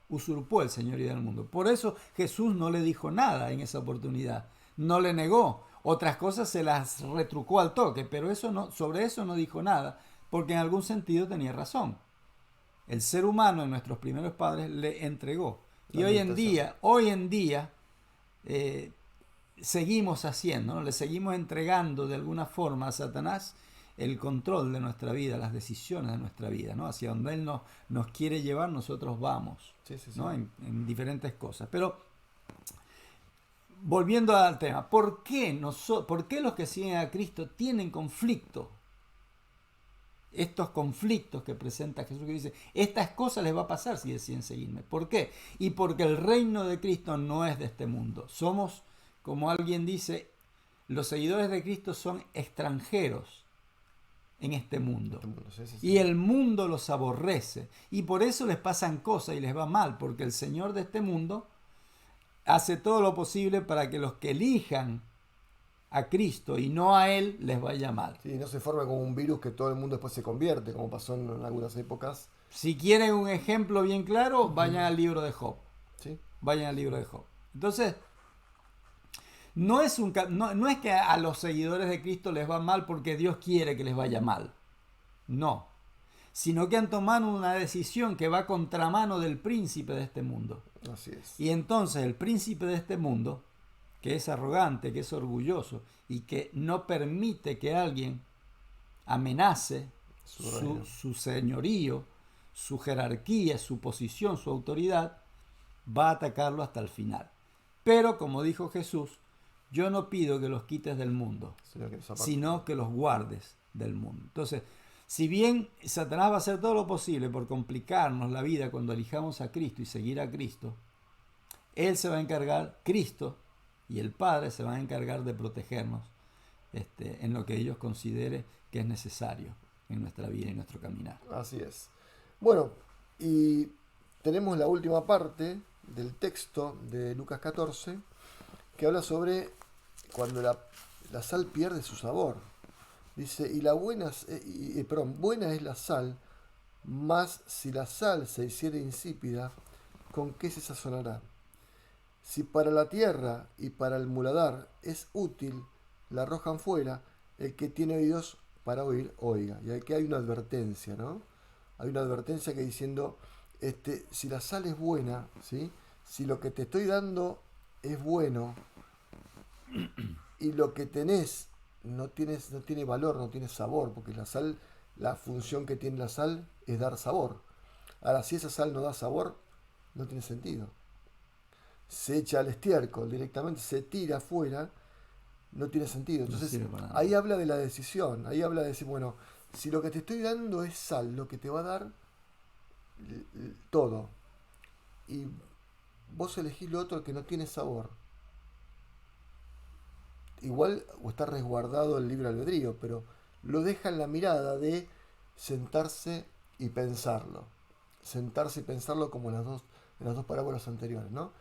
Usurpó el señorío del mundo. Por eso Jesús no le dijo nada en esa oportunidad. No le negó. Otras cosas se las retrucó al toque, pero sobre eso no dijo nada, porque en algún sentido tenía razón. El ser humano en nuestros primeros padres le entregó. Y hoy en día seguimos haciendo, ¿no? Le seguimos entregando de alguna forma a Satanás el control de nuestra vida, las decisiones de nuestra vida, ¿no? Hacia donde Él nos quiere llevar, nosotros vamos, ¿no? En diferentes cosas. Pero, volviendo al tema, ¿por qué los que siguen a Cristo tienen conflicto? Estos conflictos que presenta Jesús, que dice, estas cosas les va a pasar si deciden seguirme. ¿Por qué? Y porque el reino de Cristo no es de este mundo. Somos, como alguien dice, los seguidores de Cristo son extranjeros en este mundo. Y el mundo los aborrece. Y por eso les pasan cosas y les va mal, porque el Señor de este mundo hace todo lo posible para que los que elijan a Cristo y no a Él les vaya mal. Sí, no se forma como un virus que todo el mundo después se convierte, como pasó en algunas épocas. Si quieren un ejemplo bien claro, vayan al libro de Job. ¿Sí? Vayan al libro de Job. Entonces, no es que a los seguidores de Cristo les va mal porque Dios quiere que les vaya mal. No. Sino que han tomado una decisión que va contramano del príncipe de este mundo. Así es. Y entonces el príncipe de este mundo, que es arrogante, que es orgulloso y que no permite que alguien amenace su señorío, su jerarquía, su posición, su autoridad, va a atacarlo hasta el final. Pero, como dijo Jesús, yo no pido que los quites del mundo, sino que los guardes del mundo. Entonces, si bien Satanás va a hacer todo lo posible por complicarnos la vida cuando elijamos a Cristo y seguir a Cristo, Él se va a encargar, Cristo y el Padre se van a encargar de protegernos en lo que ellos consideren que es necesario en nuestra vida y nuestro caminar. Así es. Bueno, y tenemos la última parte del texto de Lucas 14, que habla sobre cuando la sal pierde su sabor. Dice, buena es la sal, mas si la sal se hiciera insípida, ¿con qué se sazonará? Si para la tierra y para el muladar es útil, la arrojan fuera, el que tiene oídos para oír, oiga. Y aquí hay una advertencia, ¿no? Hay una advertencia que diciendo, si la sal es buena, ¿sí? Si lo que te estoy dando es bueno y lo que tenés no tiene valor, no tiene sabor, porque la sal, la función que tiene la sal es dar sabor. Ahora, si esa sal no da sabor, no tiene sentido. Se echa al estiércol directamente, se tira afuera, no tiene sentido. Entonces, ahí habla de la decisión, ahí habla de decir, bueno, si lo que te estoy dando es sal, lo que te va a dar todo, y vos elegís lo otro que no tiene sabor, igual o está resguardado el libre albedrío, pero lo deja en la mirada de sentarse y pensarlo. Sentarse y pensarlo como en las dos parábolas anteriores, ¿no?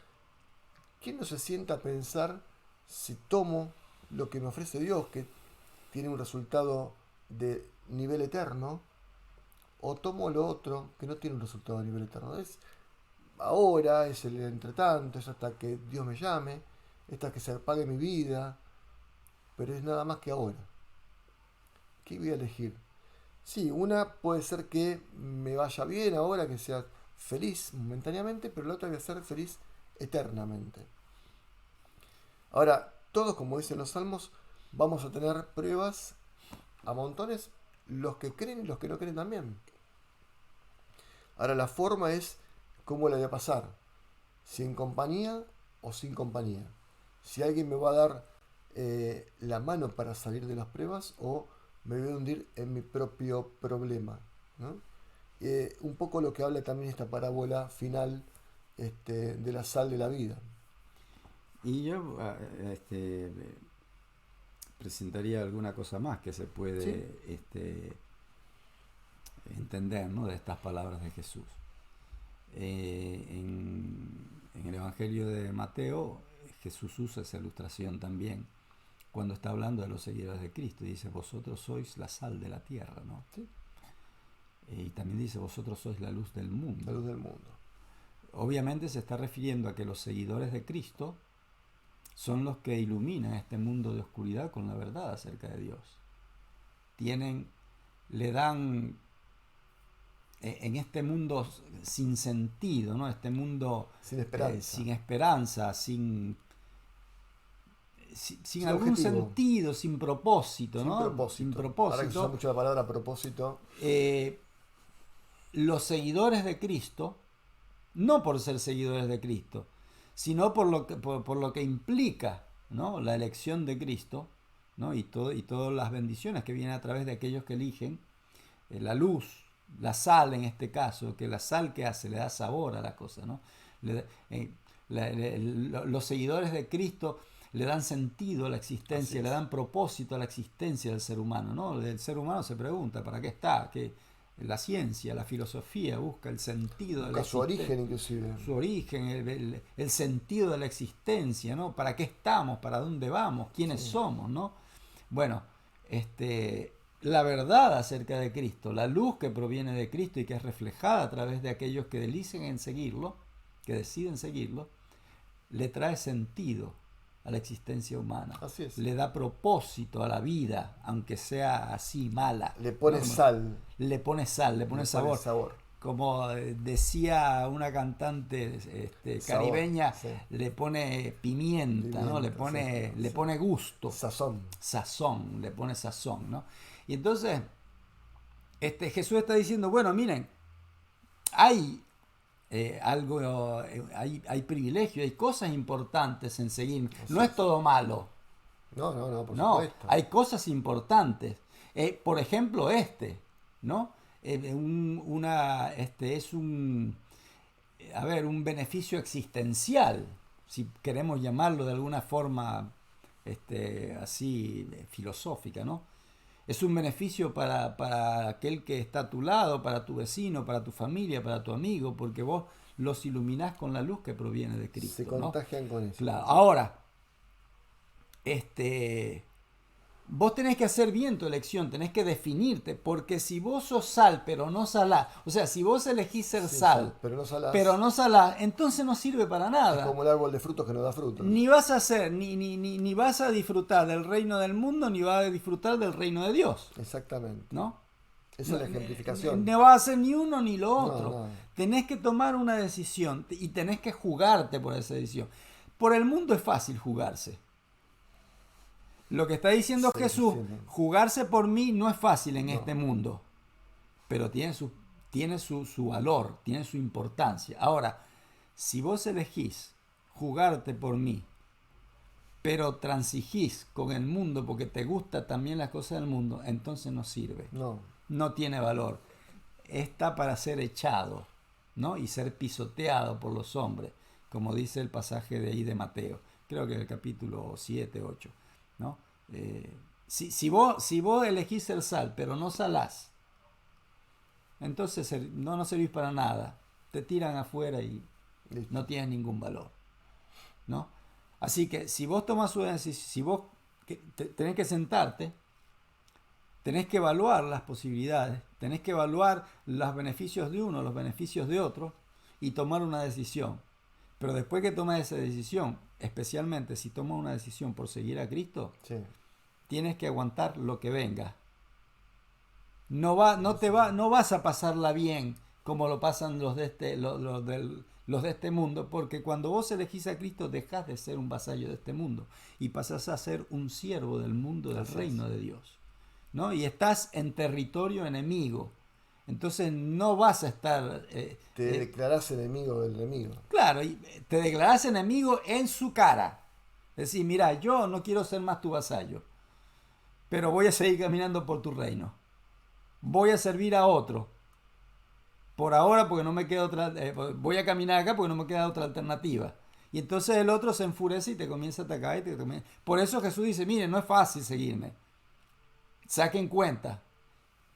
¿Quién no se sienta a pensar si tomo lo que me ofrece Dios, que tiene un resultado de nivel eterno, o tomo lo otro que no tiene un resultado de nivel eterno? Es ahora, es el entretanto, es hasta que Dios me llame, es hasta que se apague mi vida, pero es nada más que ahora. ¿Qué voy a elegir? Sí, una puede ser que me vaya bien ahora, que sea feliz momentáneamente, pero la otra voy a ser feliz eternamente. Ahora, todos, como dicen los salmos, vamos a tener pruebas a montones, los que creen y los que no creen también. Ahora, la forma es cómo le voy a pasar, si en compañía o sin compañía. Si alguien me va a dar la mano para salir de las pruebas o me voy a hundir en mi propio problema, ¿no? Un poco lo que habla también esta parábola final de la sal de la vida. Y yo presentaría alguna cosa más que se puede entender, ¿no?, de estas palabras de Jesús. En el Evangelio de Mateo, Jesús usa esa ilustración también cuando está hablando de los seguidores de Cristo. Y dice, vosotros sois la sal de la tierra, ¿no? ¿Sí? Y también dice, vosotros sois la luz del mundo. La luz del mundo. Obviamente se está refiriendo a que los seguidores de Cristo son los que iluminan este mundo de oscuridad con la verdad acerca de Dios. Le dan en este mundo sin sentido, ¿no? Este mundo sin esperanza, sin algún objetivo. Sentido, sin propósito, sin ¿no? Propósito. Sin propósito. Ahora que se usa mucho la palabra propósito. Los seguidores de Cristo, no por ser seguidores de Cristo, sino por lo que implica, ¿no?, la elección de Cristo, ¿no?, y todas las bendiciones que vienen a través de aquellos que eligen la luz, la sal en este caso, que la sal que hace, le da sabor a la cosa, ¿no? Los seguidores de Cristo le dan sentido a la existencia, le dan propósito a la existencia del ser humano, ¿no? El ser humano se pregunta, ¿para qué está? La ciencia, la filosofía busca el sentido de la su origen, inclusive. Su origen, el sentido de la existencia, ¿no? ¿Para qué estamos? ¿Para dónde vamos? ¿Quiénes somos? ¿No? Bueno, la verdad acerca de Cristo, la luz que proviene de Cristo y que es reflejada a través de aquellos que deciden seguirlo, le trae sentido a la existencia humana. Así es. Le da propósito a la vida, aunque sea así mala. Le pone sal. Le pone sal, le pone sabor. Como decía una cantante caribeña, sí. Le pone pimienta, ¿no? Le pone gusto. Sazón, le pone sazón, ¿no? Y entonces, Jesús está diciendo, bueno, miren, hay hay privilegio, hay cosas importantes en seguir. No es todo malo. No, por supuesto. Hay cosas importantes. Por ejemplo, ¿no? Es un beneficio existencial, si queremos llamarlo de alguna forma así filosófica, ¿no? Es un beneficio para aquel que está a tu lado, para tu vecino, para tu familia, para tu amigo, porque vos los iluminás con la luz que proviene de Cristo. Se contagian, ¿no?, con eso. Claro. Ahora, vos tenés que hacer bien tu elección, tenés que definirte, porque si vos sos sal, pero no salás, o sea, si vos elegís ser sal, pero no salás, entonces no sirve para nada. Es como el árbol de frutos que no da frutos. Ni vas a hacer, ni vas a disfrutar del reino del mundo, ni vas a disfrutar del reino de Dios. Exactamente. ¿No? Esa es la ejemplificación. No vas a hacer ni uno ni lo otro. No. Tenés que tomar una decisión y tenés que jugarte por esa decisión. Por el mundo es fácil jugarse. Lo que está diciendo Jesús, jugarse por mí no es fácil en este mundo, pero tiene su valor, tiene su importancia. Ahora, si vos elegís jugarte por mí, pero transigís con el mundo porque te gustan también las cosas del mundo, entonces no sirve. No tiene valor. Está para ser echado, ¿no? Y ser pisoteado por los hombres, como dice el pasaje de ahí de Mateo. Creo que es el capítulo 7, 8. ¿No? Si vos elegís el sal, pero no salás, entonces no servís para nada. Te tiran afuera y no tienes ningún valor, ¿no? Así que si vos tomás una decisión, si vos tenés que sentarte, tenés que evaluar las posibilidades, tenés que evaluar los beneficios de uno, los beneficios de otro y tomar una decisión. Pero después que tomas esa decisión, especialmente si tomas una decisión por seguir a Cristo, tienes que aguantar lo que venga. No vas a pasarla bien como lo pasan los los de este mundo, porque cuando vos elegís a Cristo dejás de ser un vasallo de este mundo y pasás a ser un siervo del mundo, del reino de Dios, ¿no? Y estás en territorio enemigo. Entonces no vas a estar... Te declarás enemigo del enemigo. Claro, y te declarás enemigo en su cara. Es decir, mira, yo no quiero ser más tu vasallo, pero voy a seguir caminando por tu reino. Voy a servir a otro. Por ahora, porque no me queda otra... voy a caminar acá porque no me queda otra alternativa. Y entonces el otro se enfurece y te comienza a atacar. Por eso Jesús dice, mire, no es fácil seguirme. Saquen cuenta.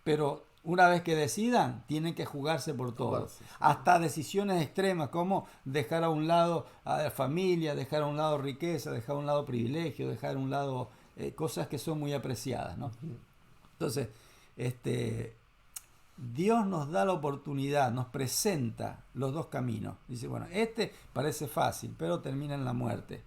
Pero una vez que decidan, tienen que jugarse por todo. Hasta decisiones extremas como dejar a un lado a la familia, dejar a un lado riqueza, dejar a un lado privilegio, dejar a un lado cosas que son muy apreciadas, ¿no? Entonces, Dios nos da la oportunidad, nos presenta los dos caminos. Dice, bueno, este parece fácil, pero termina en la muerte.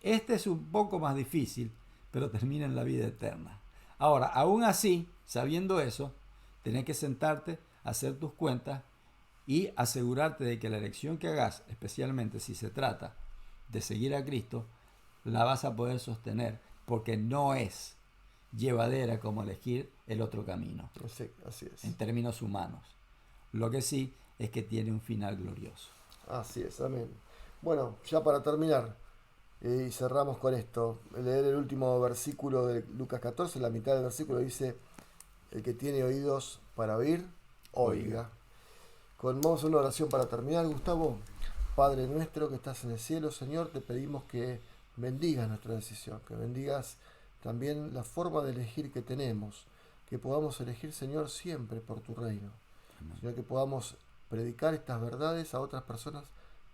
Este es un poco más difícil, pero termina en la vida eterna. Ahora, aún así, sabiendo eso, tenés que sentarte, hacer tus cuentas y asegurarte de que la elección que hagas, especialmente si se trata de seguir a Cristo, la vas a poder sostener, porque no es llevadera como elegir el otro camino. Sí, así es. En términos humanos. Lo que sí es que tiene un final glorioso. Así es, amén. Bueno, ya para terminar, y cerramos con esto, leer el último versículo de Lucas 14, la mitad del versículo dice, el que tiene oídos para oír, oiga. Vamos a una oración para terminar, Gustavo. Padre nuestro que estás en el cielo, Señor, te pedimos que bendigas nuestra decisión, que bendigas también la forma de elegir que tenemos, que podamos elegir, Señor, siempre por tu reino. Amén. Señor, que podamos predicar estas verdades a otras personas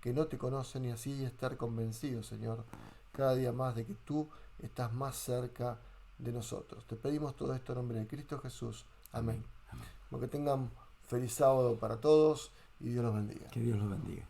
que no te conocen y así estar convencidos, Señor, cada día más de que tú estás más cerca de nosotros. Te pedimos todo esto en nombre de Cristo Jesús. Amén. Amén. Que tengan feliz sábado para todos y Dios los bendiga. Que Dios los bendiga.